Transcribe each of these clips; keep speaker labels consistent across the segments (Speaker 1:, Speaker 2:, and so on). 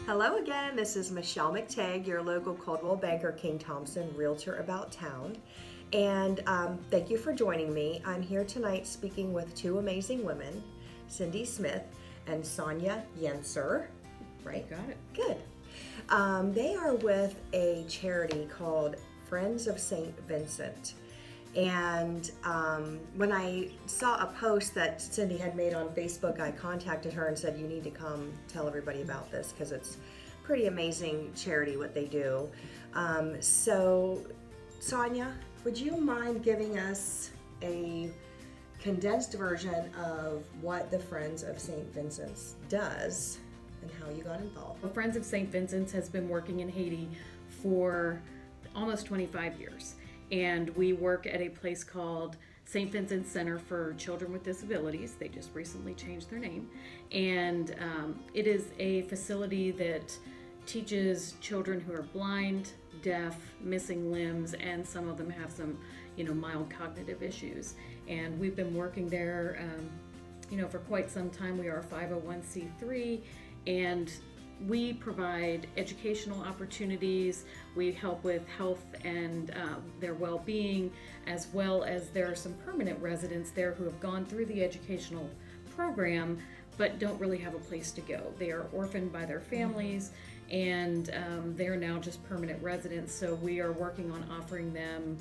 Speaker 1: Hello again, this is Michelle McTeague, your local Coldwell Banker King Thompson Realtor About Town. And thank you for joining me. I'm here tonight speaking with two amazing women, Cindy Smith and Sonia Yenser, right?
Speaker 2: You got it.
Speaker 1: Good. They are with a charity called Friends of St. Vincent. And when I saw a post that Cindy had made on Facebook, I contacted her and said, you need to come tell everybody about this because it's pretty amazing charity what they do. So Sonia, would you mind giving us a condensed version of what the Friends of St. Vincent's does and how you got involved?
Speaker 2: Well, Friends of St. Vincent's has been working in Haiti for almost 25 years. And we work at a place called St. Vincent's Center for Children with Disabilities. They just recently changed their name. And it is a facility that teaches children who are blind, deaf, missing limbs, and some of them have some, mild cognitive issues. And we've been working there, for quite some time. We are a 501c3, and we provide educational opportunities. We help with health and their well-being, as well as there are some permanent residents there who have gone through the educational program but don't really have a place to go. They are orphaned by their families, and they're now just permanent residents. So we are working on offering them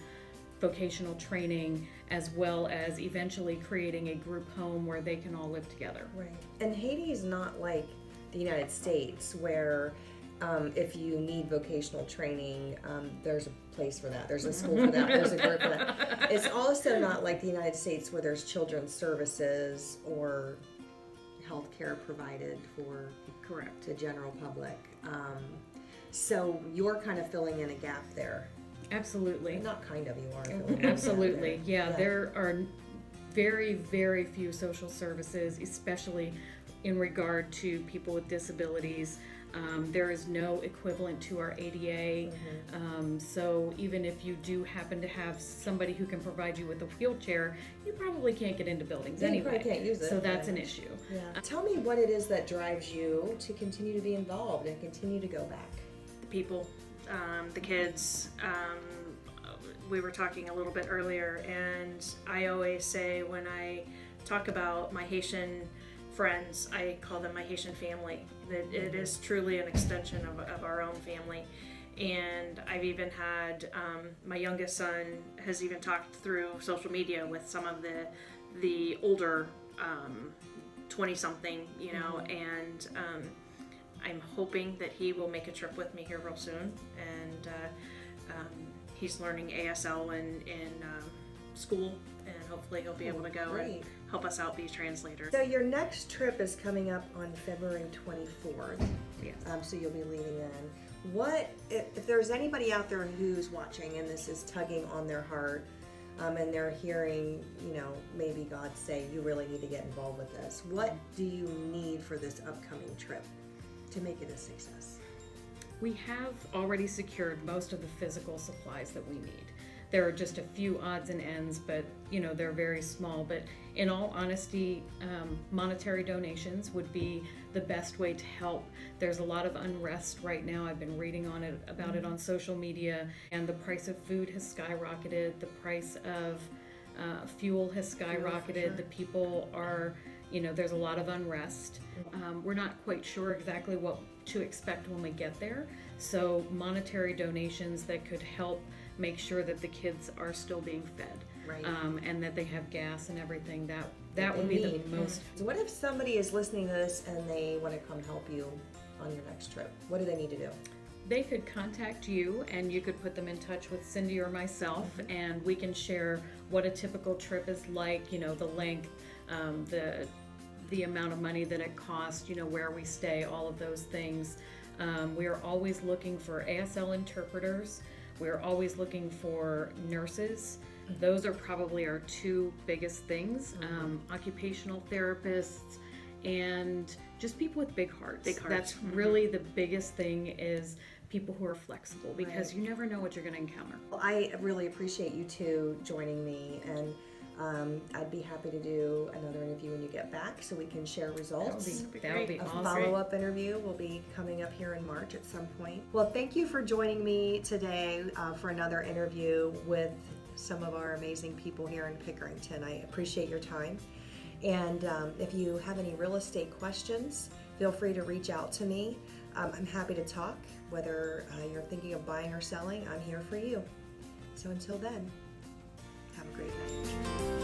Speaker 2: vocational training, as well as eventually creating a group home where they can all live together.
Speaker 1: Right. And Haiti is not like the United States where if you need vocational training, there's a place for that. There's a school for that. There's a group for that. It's also not like the United States where there's children's services or health care provided for the general public. So you're kind of filling in a gap there.
Speaker 2: Absolutely.
Speaker 1: Not kind of, you are filling in
Speaker 2: Absolutely.
Speaker 1: a gap there.
Speaker 2: Yeah, there are very, very few social services, especially in regard to people with disabilities. There is no equivalent to our ADA. So even if you do happen to have somebody who can provide you with a wheelchair, you probably can't get into buildings anyway.
Speaker 1: You probably can't use it.
Speaker 2: So that's an issue.
Speaker 1: Yeah. Tell me what it is that drives you to continue to be involved and continue to go back.
Speaker 3: The people, the kids. We were talking a little bit earlier, and I always say when I talk about my Haitian friends, I call them my Haitian family. That it is truly an extension of our own family. And I've even had my youngest son has even talked through social media with some of the older 20-something, and I'm hoping that he will make a trip with me here real soon. And he's learning ASL in school, and hopefully he'll be able to go and help us out, be a translator.
Speaker 1: So your next trip is coming up on February 24th.
Speaker 2: Yes.
Speaker 1: So you'll be leaving then. What if there's anybody out there who's watching and this is tugging on their heart, and they're hearing, maybe God say, you really need to get involved with this. What do you need for this upcoming trip to make it a success?
Speaker 2: We have already secured most of the physical supplies that we need. There are just a few odds and ends, but they're very small. But in all honesty, monetary donations would be the best way to help. There's a lot of unrest right now. I've been reading about it on social media, and the price of food has skyrocketed. The price of fuel has skyrocketed.
Speaker 1: Sure.
Speaker 2: The people are, there's a lot of unrest. We're not quite sure exactly what to expect when we get there. So monetary donations that could help make sure that the kids are still being fed, and that they have gas and everything. That would be the most.
Speaker 1: So what if somebody is listening to this and they want to come help you on your next trip? What do they need to do?
Speaker 2: They could contact you, and you could put them in touch with Cindy or myself, and we can share what a typical trip is like, the length, the amount of money that it costs, where we stay, all of those things. We are always looking for ASL interpreters. We're always looking for nurses. Those are probably our two biggest things. Occupational therapists, and just people with big hearts. That's really the biggest thing, is people who are flexible, because you never know what you're going to encounter.
Speaker 1: Well, I really appreciate you two joining me, and I'd be happy to do another interview when you get back so we can share results.
Speaker 2: That would be
Speaker 1: A
Speaker 2: awesome.
Speaker 1: follow-up interview will be coming up here in March at some point. Well, thank you for joining me today for another interview with some of our amazing people here in Pickerington. I appreciate your time. And if you have any real estate questions, feel free to reach out to me. I'm happy to talk. Whether you're thinking of buying or selling, I'm here for you. So until then, have a great night.